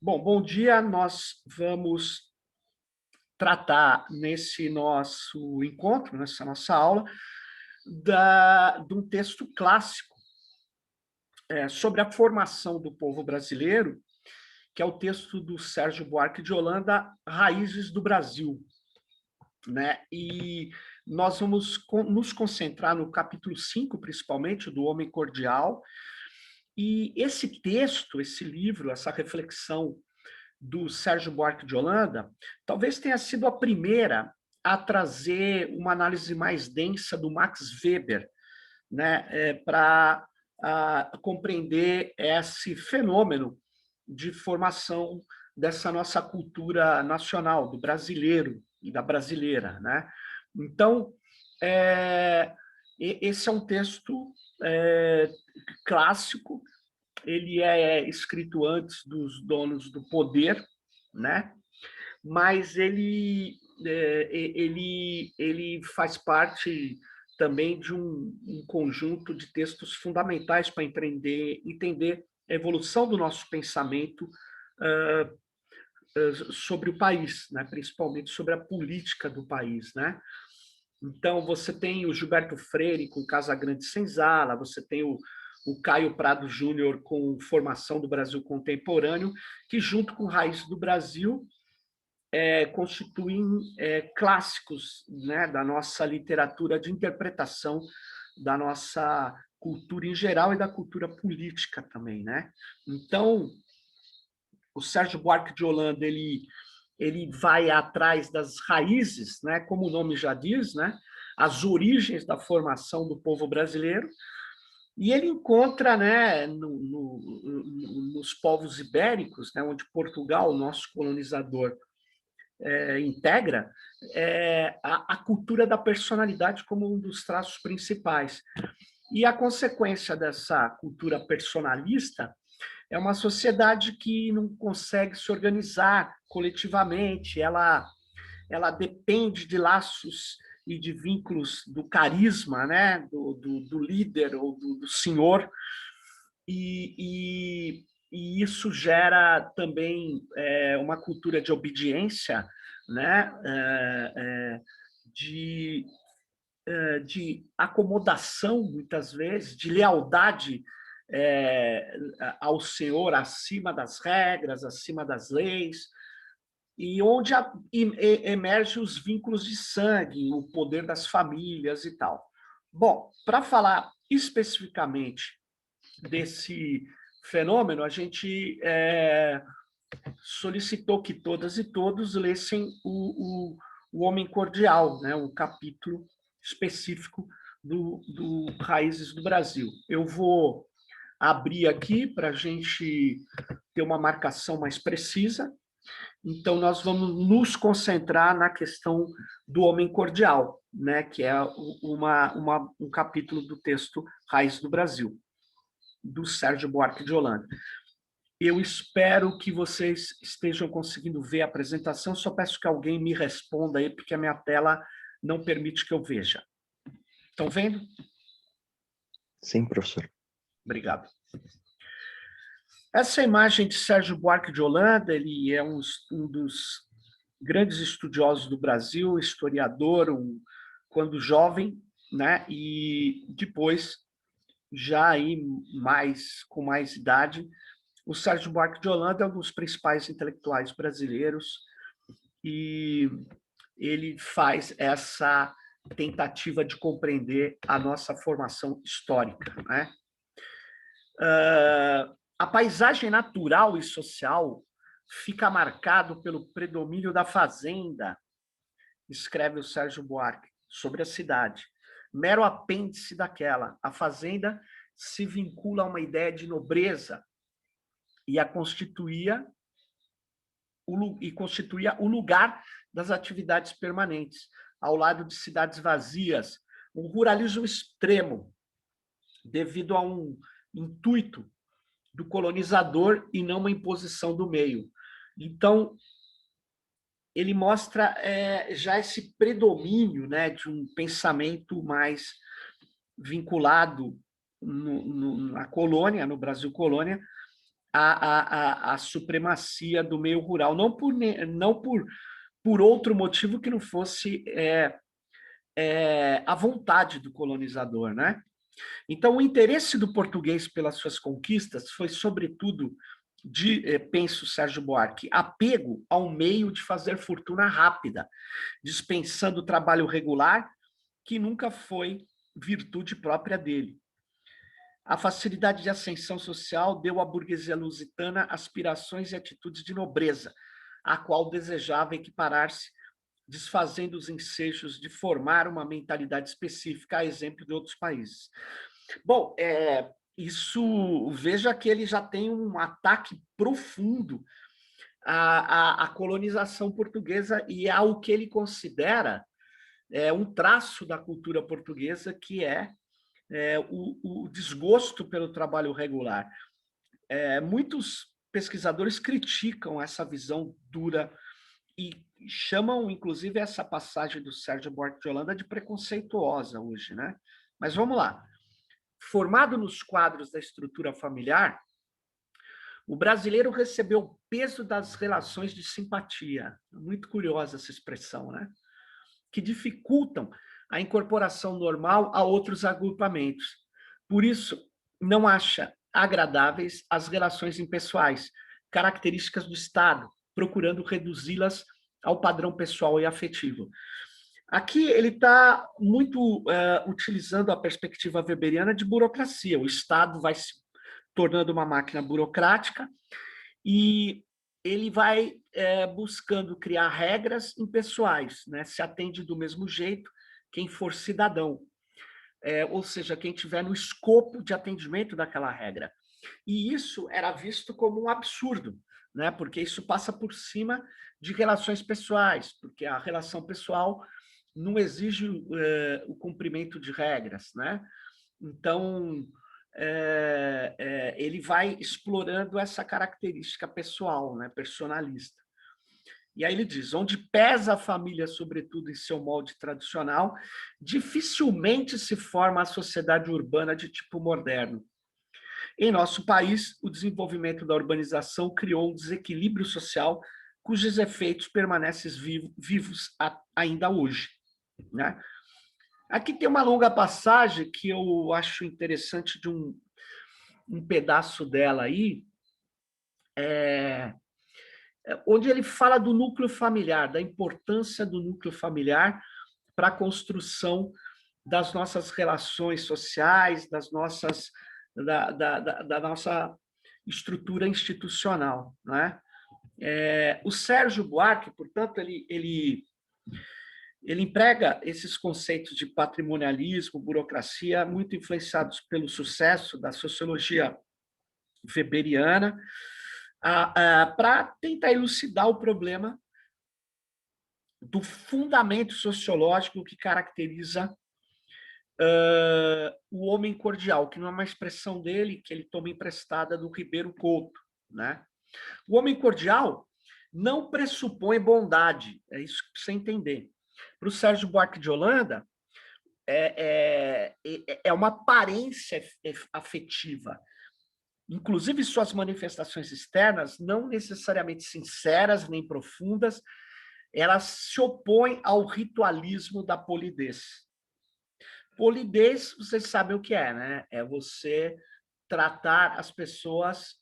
Bom dia. Nós vamos tratar nesse nosso encontro, nessa nossa aula, de um texto clássico sobre a formação do povo brasileiro, que é o texto do Sérgio Buarque de Holanda, Raízes do Brasil, né? E nós vamos nos concentrar no capítulo 5, principalmente, do Homem Cordial. E esse texto, esse livro, essa reflexão do Sérgio Buarque de Holanda, talvez tenha sido a primeira a trazer uma análise mais densa do Max Weber, né, para compreender esse fenômeno de formação dessa nossa cultura nacional, do brasileiro e da brasileira, né? Então, esse é um texto clássico. Ele é escrito antes dos donos do poder, né? Mas ele faz parte também de um conjunto de textos fundamentais para entender a evolução do nosso pensamento sobre o país, né? Principalmente sobre a política do país, né? Então, você tem o Gilberto Freire com Casa Grande Senzala, você tem o Caio Prado Júnior com Formação do Brasil Contemporâneo, que, junto com Raízes do Brasil, constituem clássicos, né, da nossa literatura de interpretação da nossa cultura em geral e da cultura política também, né? Então, o Sérgio Buarque de Holanda, ele vai atrás das raízes, né, como o nome já diz, né, as origens da formação do povo brasileiro, e ele encontra, né, nos povos ibéricos, né, onde Portugal, nosso colonizador, integra, a cultura da personalidade como um dos traços principais. E a consequência dessa cultura personalista é uma sociedade que não consegue se organizar coletivamente, ela depende de laços e de vínculos do carisma, né, do líder ou do senhor, e isso gera também uma cultura de obediência, né, de, de acomodação, muitas vezes, de lealdade ao senhor acima das regras, acima das leis, e onde emergem os vínculos de sangue, o poder das famílias e tal. Bom, para falar especificamente desse fenômeno, a gente solicitou que todas e todos lessem o Homem Cordial, né, um capítulo específico do Raízes do Brasil. Eu vou abrir aqui para a gente ter uma marcação mais precisa. Então, nós vamos nos concentrar na questão do Homem Cordial, né, que é um capítulo do texto Raiz do Brasil, do Sérgio Buarque de Holanda. Eu espero que vocês estejam conseguindo ver a apresentação. Só peço que alguém me responda aí, porque a minha tela não permite que eu veja. Estão vendo? Sim, professor. Obrigado. Essa imagem de Sérgio Buarque de Holanda, ele é um dos grandes estudiosos do Brasil, historiador, quando jovem, né? E depois, já aí com mais idade, o Sérgio Buarque de Holanda é um dos principais intelectuais brasileiros e ele faz essa tentativa de compreender a nossa formação histórica, né? A paisagem natural e social fica marcado pelo predomínio da fazenda, escreve o Sérgio Buarque, sobre a cidade. Mero apêndice daquela. A fazenda se vincula a uma ideia de nobreza e constituía o lugar das atividades permanentes, ao lado de cidades vazias, um ruralismo extremo, devido a um intuito do colonizador e não uma imposição do meio. Então, ele mostra já esse predomínio, né, de um pensamento mais vinculado na colônia, no Brasil colônia, a supremacia do meio rural, não por outro motivo que não fosse a vontade do colonizador, né? Então, o interesse do português pelas suas conquistas foi, sobretudo, penso Sérgio Buarque, apego ao meio de fazer fortuna rápida, dispensando o trabalho regular, que nunca foi virtude própria dele. A facilidade de ascensão social deu à burguesia lusitana aspirações e atitudes de nobreza, a qual desejava equiparar-se, desfazendo os ensejos de formar uma mentalidade específica, a exemplo de outros países. Bom, veja que ele já tem um ataque profundo à colonização portuguesa e ao que ele considera um traço da cultura portuguesa, que é o desgosto pelo trabalho regular. Muitos pesquisadores criticam essa visão dura e chamam, inclusive, essa passagem do Sérgio Buarque de Holanda de preconceituosa hoje, né? Mas vamos lá. Formado nos quadros da estrutura familiar, o brasileiro recebeu o peso das relações de simpatia. Muito curiosa essa expressão, né? Que dificultam a incorporação normal a outros agrupamentos. Por isso, não acha agradáveis as relações impessoais, características do Estado, procurando reduzi-las ao padrão pessoal e afetivo. Aqui ele está muito utilizando a perspectiva weberiana de burocracia. O Estado vai se tornando uma máquina burocrática e ele vai buscando criar regras impessoais, né? Se atende do mesmo jeito quem for cidadão, ou seja, quem tiver no escopo de atendimento daquela regra. E isso era visto como um absurdo, né? Porque isso passa por cima de relações pessoais, porque a relação pessoal não exige o cumprimento de regras, né? Então, ele vai explorando essa característica pessoal, né? Personalista. E aí ele diz, onde pesa a família, sobretudo em seu molde tradicional, dificilmente se forma a sociedade urbana de tipo moderno. Em nosso país, o desenvolvimento da urbanização criou um desequilíbrio social cujos efeitos permanecem vivos ainda hoje, né? Aqui tem uma longa passagem que eu acho interessante de um pedaço dela aí, onde ele fala do núcleo familiar, da importância do núcleo familiar para a construção das nossas relações sociais, da nossa estrutura institucional, né? O Sérgio Buarque, portanto, ele emprega esses conceitos de patrimonialismo, burocracia, muito influenciados pelo sucesso da sociologia weberiana, para tentar elucidar o problema do fundamento sociológico que caracteriza o homem cordial, que não é uma expressão dele, que ele toma emprestada do Ribeiro Couto, né? O homem cordial não pressupõe bondade, é isso que precisa entender. Para o Sérgio Buarque de Holanda, é uma aparência afetiva. Inclusive, suas manifestações externas, não necessariamente sinceras nem profundas, elas se opõem ao ritualismo da polidez. Polidez, vocês sabem o que é, né? É você tratar as pessoas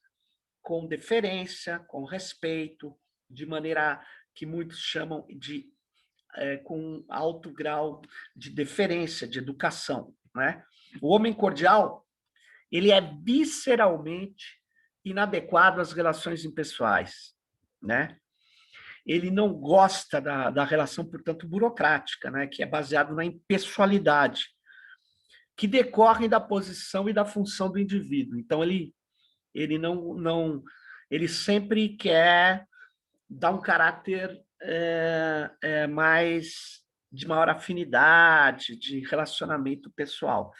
com deferência, com respeito, de maneira que muitos chamam de com alto grau de deferência, de educação, né? O homem cordial, ele é visceralmente inadequado às relações impessoais, né? Ele não gosta da relação, portanto, burocrática, né? Que é baseado na impessoalidade, que decorrem da posição e da função do indivíduo. Então, ele ele sempre quer dar um caráter mais de maior afinidade, de relacionamento pessoal.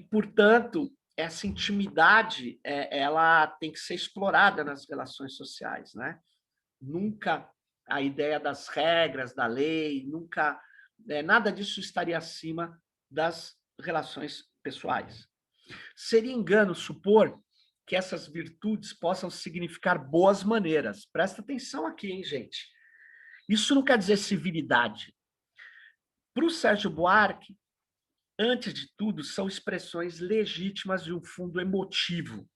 Portanto, essa intimidade ela tem que ser explorada nas relações sociais, né? Nunca a ideia das regras, da lei, nunca nada disso estaria acima das relações pessoais. Seria engano supor que essas virtudes possam significar boas maneiras. Presta atenção aqui, hein, gente? Isso não quer dizer civilidade. Para o Sérgio Buarque, antes de tudo, são expressões legítimas de um fundo emotivo,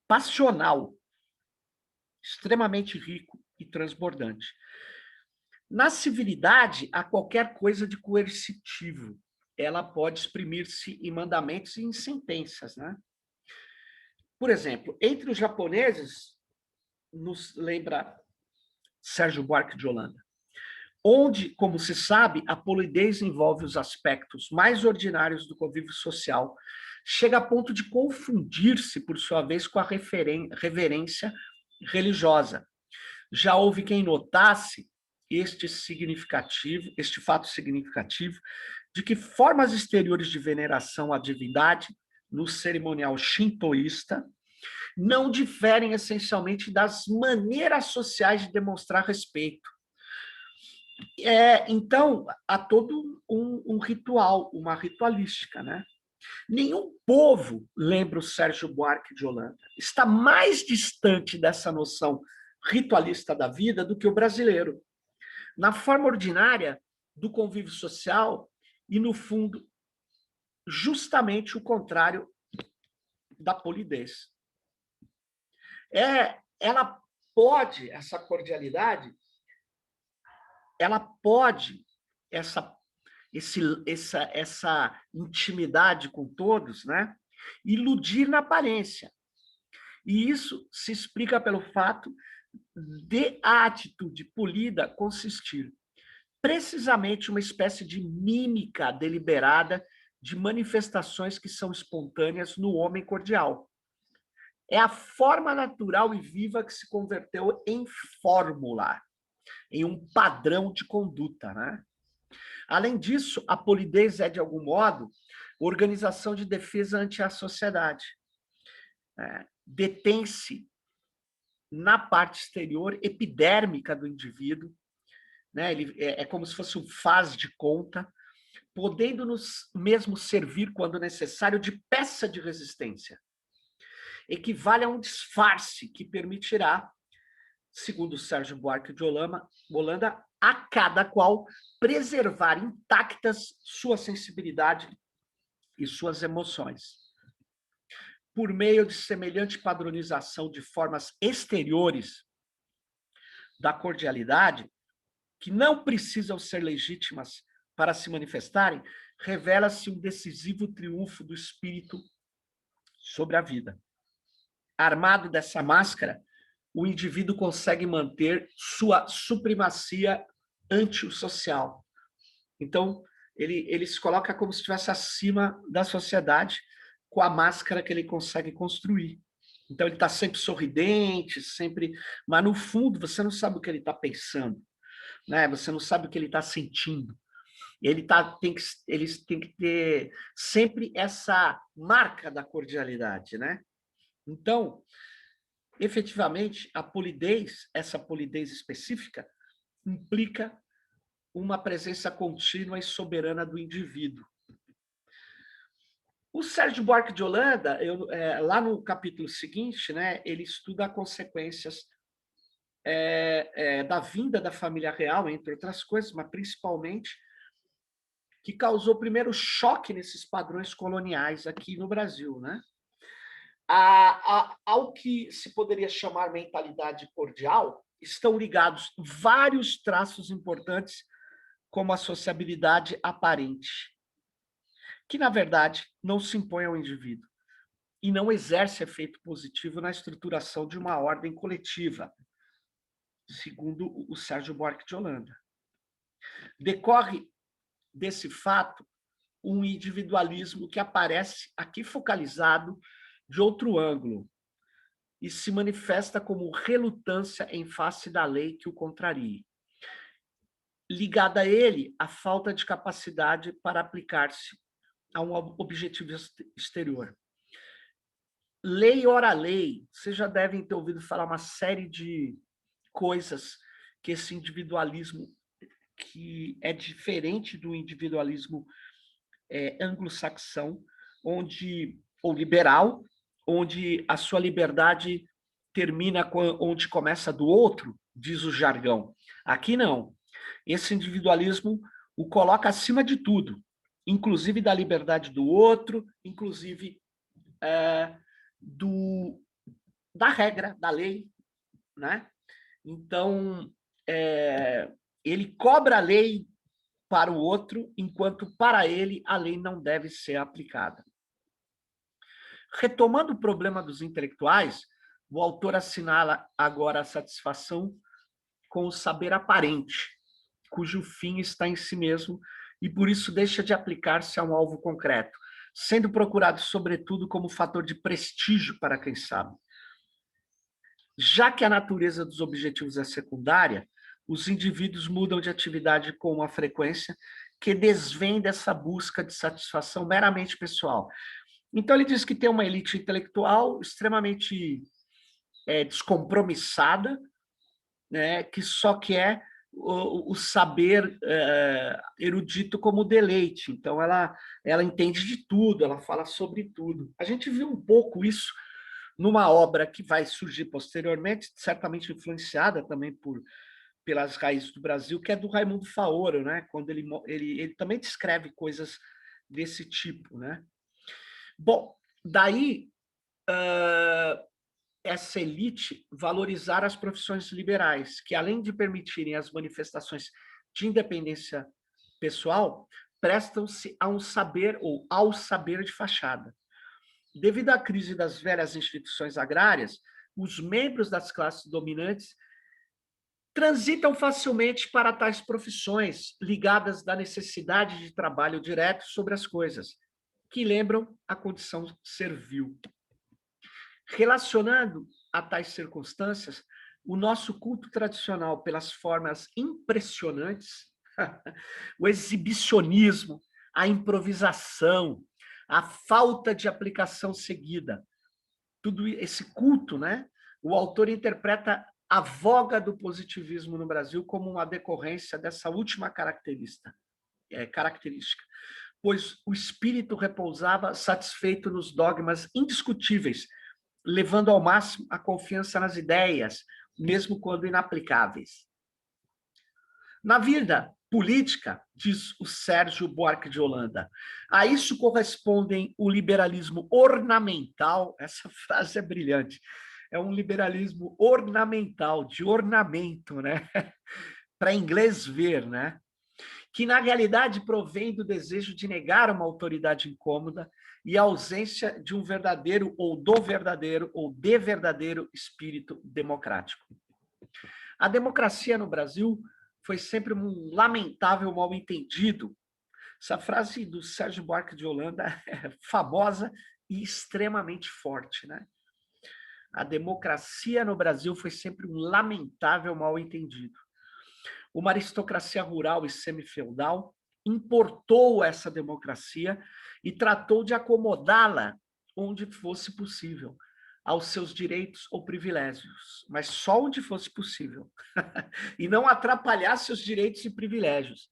passional, extremamente rico e transbordante. Na civilidade, há qualquer coisa de coercitivo. Ela pode exprimir-se em mandamentos e em sentenças, né? Por exemplo, entre os japoneses, nos lembra Sérgio Buarque de Holanda, onde, como se sabe, a polidez envolve os aspectos mais ordinários do convívio social, chega a ponto de confundir-se, por sua vez, com a reverência religiosa. Já houve quem notasse este fato significativo de que formas exteriores de veneração à divindade no cerimonial shintoísta não diferem essencialmente das maneiras sociais de demonstrar respeito. Então, há todo um ritual, uma ritualística, né? Nenhum povo, lembra o Sérgio Buarque de Holanda, está mais distante dessa noção ritualista da vida do que o brasileiro. Na forma ordinária do convívio social e, no fundo, justamente o contrário da polidez. Essa cordialidade, ela pode, essa intimidade com todos, né, iludir na aparência. E isso se explica pelo fato de a atitude polida consistir precisamente uma espécie de mímica deliberada de manifestações que são espontâneas no homem cordial. É a forma natural e viva que se converteu em fórmula, em um padrão de conduta, né? Além disso, a polidez é, de algum modo, organização de defesa ante a sociedade. Detém-se na parte exterior epidérmica do indivíduo, né? Ele é como se fosse um faz de conta, podendo-nos mesmo servir, quando necessário, de peça de resistência. Equivale a um disfarce que permitirá, segundo Sérgio Buarque de Holanda, a cada qual preservar intactas sua sensibilidade e suas emoções. Por meio de semelhante padronização de formas exteriores da cordialidade, que não precisam ser legítimas para se manifestarem, revela-se um decisivo triunfo do espírito sobre a vida. Armado dessa máscara, o indivíduo consegue manter sua supremacia ante o social. Então, ele se coloca como se estivesse acima da sociedade com a máscara que ele consegue construir. Então, ele está sempre sorridente, sempre... Mas, no fundo, você não sabe o que ele está pensando, né? Você não sabe o que ele está sentindo. Eles têm que ter sempre essa marca da cordialidade, né? Então, efetivamente, a polidez, essa polidez específica, implica uma presença contínua e soberana do indivíduo. O Sérgio Buarque de Holanda, lá no capítulo seguinte, né, ele estuda as consequências da vinda da família real, entre outras coisas, mas principalmente que causou primeiro choque nesses padrões coloniais aqui no Brasil, né? Ao que se poderia chamar mentalidade cordial, estão ligados vários traços importantes, como a sociabilidade aparente, que, na verdade, não se impõe ao indivíduo e não exerce efeito positivo na estruturação de uma ordem coletiva, segundo o Sérgio Buarque de Holanda. Decorre desse fato um individualismo que aparece aqui focalizado de outro ângulo e se manifesta como relutância em face da lei que o contrarie. Ligada a ele, a falta de capacidade para aplicar-se a um objetivo exterior. Lei ora lei, vocês já devem ter ouvido falar uma série de coisas que esse individualismo, que é diferente do individualismo anglo-saxão, ou liberal, onde a sua liberdade termina onde começa a do outro, diz o jargão. Aqui não. Esse individualismo o coloca acima de tudo, inclusive da liberdade do outro, inclusive da regra, da lei, né? Então, ele cobra a lei para o outro, enquanto para ele a lei não deve ser aplicada. Retomando o problema dos intelectuais, o autor assinala agora a satisfação com o saber aparente, cujo fim está em si mesmo e por isso deixa de aplicar-se a um alvo concreto, sendo procurado, sobretudo, como fator de prestígio para quem sabe. Já que a natureza dos objetivos é secundária, os indivíduos mudam de atividade com uma frequência que desvém dessa busca de satisfação meramente pessoal. Então, ele diz que tem uma elite intelectual extremamente descompromissada, né, que só quer o saber erudito como deleite. Então, ela entende de tudo, ela fala sobre tudo. A gente viu um pouco isso numa obra que vai surgir posteriormente, certamente influenciada também pelas raízes do Brasil, que é do Raimundo Faoro, né? Quando ele também descreve coisas desse tipo, né? Bom, daí essa elite valorizar as profissões liberais, que além de permitirem as manifestações de independência pessoal, prestam-se a um saber ou ao saber de fachada. Devido à crise das velhas instituições agrárias, os membros das classes dominantes transitam facilmente para tais profissões ligadas da necessidade de trabalho direto sobre as coisas, que lembram a condição servil. Relacionando a tais circunstâncias, o nosso culto tradicional pelas formas impressionantes, o exibicionismo, a improvisação, a falta de aplicação seguida, tudo esse culto, né? O autor interpreta a voga do positivismo no Brasil como uma decorrência dessa última característica, pois o espírito repousava satisfeito nos dogmas indiscutíveis, levando ao máximo a confiança nas ideias, mesmo quando inaplicáveis. Na vida política, diz o Sérgio Buarque de Holanda, a isso correspondem o liberalismo ornamental, essa frase é brilhante, é um liberalismo ornamental, de ornamento, né? Para inglês ver, né? Que na realidade provém do desejo de negar uma autoridade incômoda e a ausência de um verdadeiro ou de verdadeiro espírito democrático. A democracia no Brasil foi sempre um lamentável mal-entendido. Essa frase do Sérgio Buarque de Holanda é famosa e extremamente forte, né? A democracia no Brasil foi sempre um lamentável mal-entendido. Uma aristocracia rural e semi-feudal importou essa democracia e tratou de acomodá-la onde fosse possível, aos seus direitos ou privilégios, mas só onde fosse possível, e não atrapalhar seus direitos e privilégios.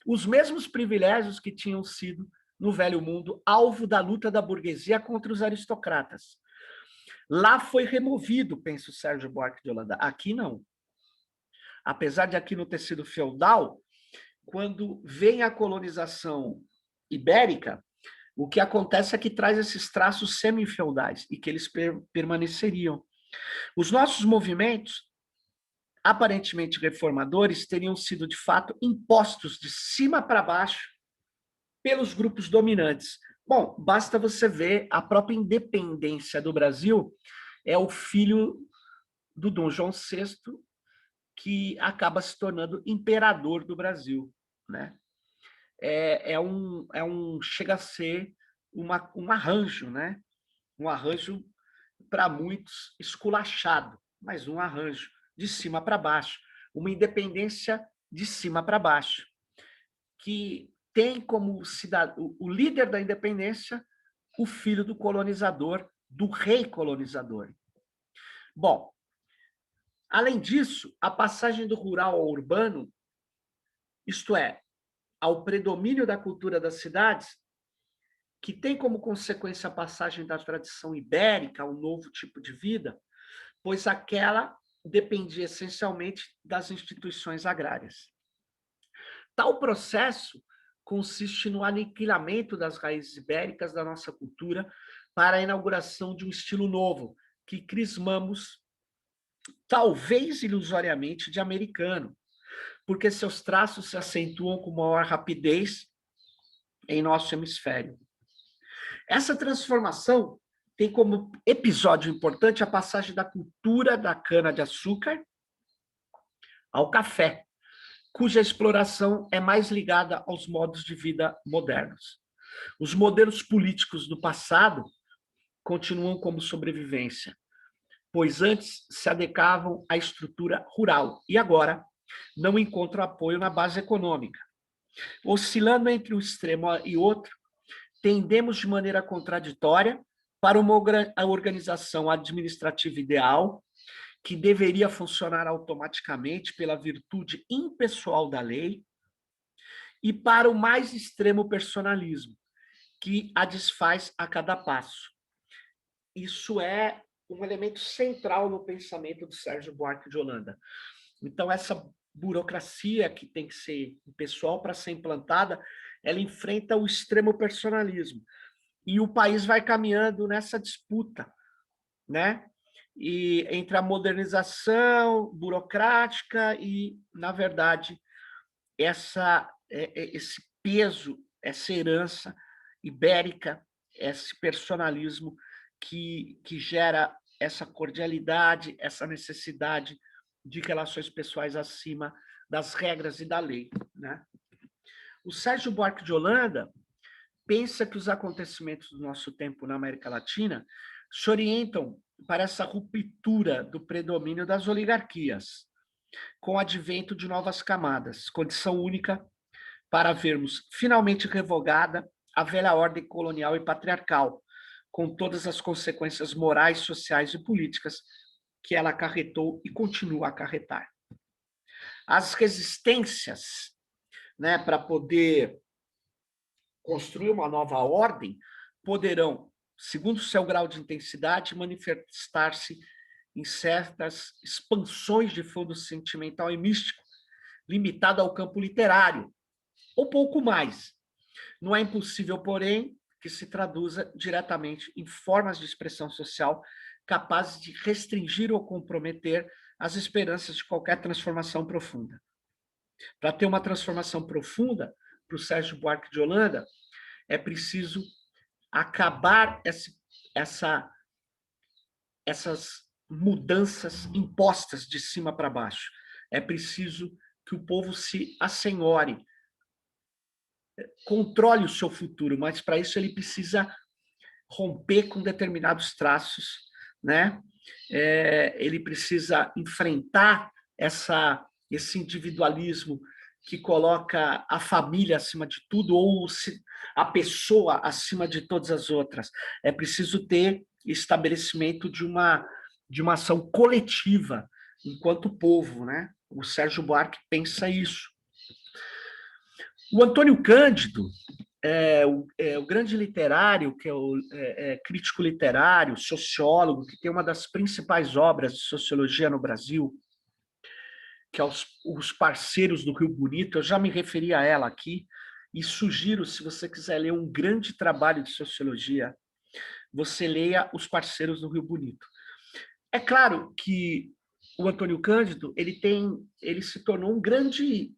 Os mesmos privilégios que tinham sido, no Velho Mundo, alvo da luta da burguesia contra os aristocratas. Lá foi removido, pensa o Sérgio Buarque de Holanda. Aqui não. Apesar de aqui não ter sido feudal, quando vem a colonização ibérica, o que acontece é que traz esses traços semi-feudais e que eles permaneceriam. Os nossos movimentos, aparentemente reformadores, teriam sido, de fato, impostos de cima para baixo pelos grupos dominantes. Bom, basta você ver a própria independência do Brasil, é o filho do Dom João VI que acaba se tornando imperador do Brasil, né? Chega a ser um arranjo, né? Um arranjo para muitos esculachado, mas um arranjo de cima para baixo, uma independência de cima para baixo, que tem como o líder da independência o filho do colonizador, do rei colonizador. Bom, além disso, a passagem do rural ao urbano, isto é, ao predomínio da cultura das cidades, que tem como consequência a passagem da tradição ibérica ao novo tipo de vida, pois aquela dependia essencialmente das instituições agrárias. Tal processo consiste no aniquilamento das raízes ibéricas da nossa cultura para a inauguração de um estilo novo, que crismamos, talvez ilusoriamente, de americano, porque seus traços se acentuam com maior rapidez em nosso hemisfério. Essa transformação tem como episódio importante a passagem da cultura da cana-de-açúcar ao café, cuja exploração é mais ligada aos modos de vida modernos. Os modelos políticos do passado continuam como sobrevivência, pois antes se adequavam à estrutura rural e agora não encontram apoio na base econômica. Oscilando entre um extremo e outro, tendemos de maneira contraditória para uma organização administrativa ideal que deveria funcionar automaticamente pela virtude impessoal da lei e para o mais extremo personalismo, que a desfaz a cada passo. Isso é um elemento central no pensamento do Sérgio Buarque de Holanda. Então, essa burocracia que tem que ser pessoal para ser implantada, ela enfrenta o extremo personalismo. E o país vai caminhando nessa disputa, né? E entre a modernização burocrática e, na verdade, esse peso, essa herança ibérica, esse personalismo que gera essa cordialidade, essa necessidade de relações pessoais acima das regras e da lei, né? O Sérgio Buarque de Holanda pensa que os acontecimentos do nosso tempo na América Latina se orientam para essa ruptura do predomínio das oligarquias, com o advento de novas camadas, condição única para vermos finalmente revogada a velha ordem colonial e patriarcal, com todas as consequências morais, sociais e políticas que ela acarretou e continua a acarretar. As resistências, né, para poder construir uma nova ordem poderão, segundo o seu grau de intensidade, manifestar-se em certas expansões de fundo sentimental e místico, limitado ao campo literário, ou pouco mais. Não é impossível, porém, que se traduza diretamente em formas de expressão social capazes de restringir ou comprometer as esperanças de qualquer transformação profunda. Para ter uma transformação profunda, para o Sérgio Buarque de Holanda, é preciso acabar essas mudanças impostas de cima para baixo. É preciso que o povo se assenhore, controle o seu futuro, mas para isso ele precisa romper com determinados traços, né? Ele precisa enfrentar esse individualismo que coloca a família acima de tudo ou a pessoa acima de todas as outras. É preciso ter estabelecimento de uma ação coletiva enquanto povo, né? O Sérgio Buarque pensa isso. O Antônio Cândido, o grande literário, que é o crítico literário, sociólogo, que tem uma das principais obras de sociologia no Brasil, que é os Parceiros do Rio Bonito. Eu já me referi a ela aqui e sugiro, se você quiser ler um grande trabalho de sociologia, você leia Os Parceiros do Rio Bonito. É claro que o Antônio Cândido ele se tornou um grande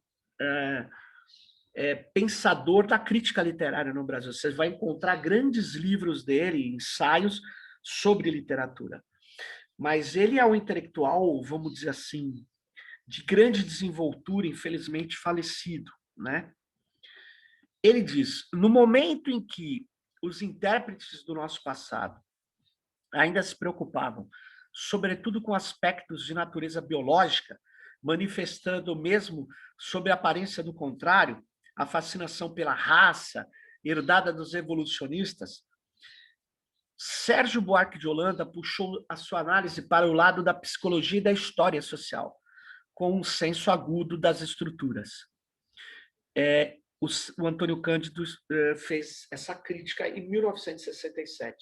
pensador da crítica literária no Brasil. Você vai encontrar grandes livros dele, ensaios sobre literatura. Mas ele é um intelectual, vamos dizer assim, de grande desenvoltura, infelizmente falecido, né? Ele diz: no momento em que os intérpretes do nosso passado ainda se preocupavam, sobretudo com aspectos de natureza biológica, manifestando mesmo sob a aparência do contrário, a fascinação pela raça herdada dos evolucionistas, Sérgio Buarque de Holanda puxou a sua análise para o lado da psicologia e da história social, com um senso agudo das estruturas. o Antônio Cândido fez essa crítica em 1967.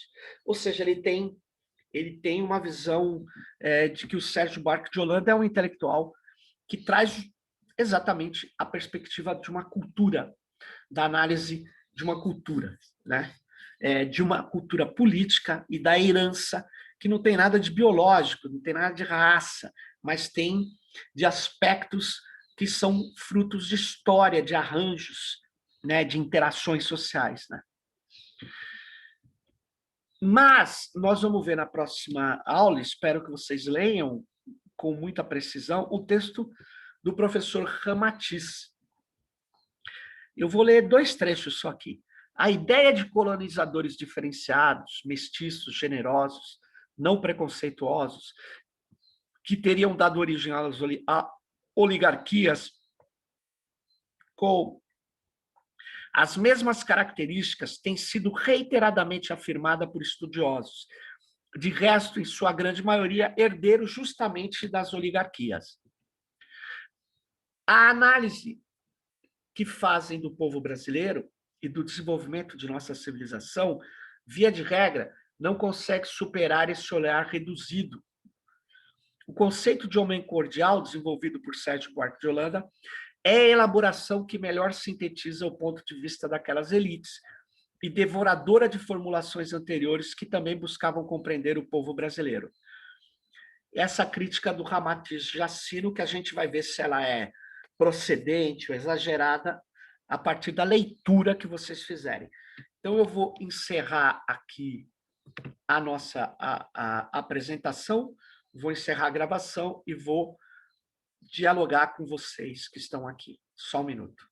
Ou seja, ele tem uma visão de que o Sérgio Buarque de Holanda é um intelectual que traz exatamente a perspectiva de uma cultura, da análise de uma cultura, né? De uma cultura política e da herança, que não tem nada de biológico, não tem nada de raça, mas tem de aspectos que são frutos de história, de arranjos, né, de interações sociais, né? Mas nós vamos ver na próxima aula, espero que vocês leiam com muita precisão, o texto do professor Ramatiz. Eu vou ler 2 trechos só aqui. A ideia de colonizadores diferenciados, mestiços, generosos, não preconceituosos, que teriam dado origem a oligarquias com as mesmas características, tem sido reiteradamente afirmada por estudiosos, de resto, em sua grande maioria, herdeiros justamente das oligarquias. A análise que fazem do povo brasileiro e do desenvolvimento de nossa civilização, via de regra, não consegue superar esse olhar reduzido. O conceito de homem cordial, desenvolvido por Sérgio Buarque de Holanda, é a elaboração que melhor sintetiza o ponto de vista daquelas elites e devoradora de formulações anteriores que também buscavam compreender o povo brasileiro. Essa crítica do Ramatiz Jacino, que a gente vai ver se ela é procedente ou exagerada a partir da leitura que vocês fizerem. Então, eu vou encerrar aqui a nossa apresentação, vou encerrar a gravação e vou dialogar com vocês que estão aqui. Só um minuto.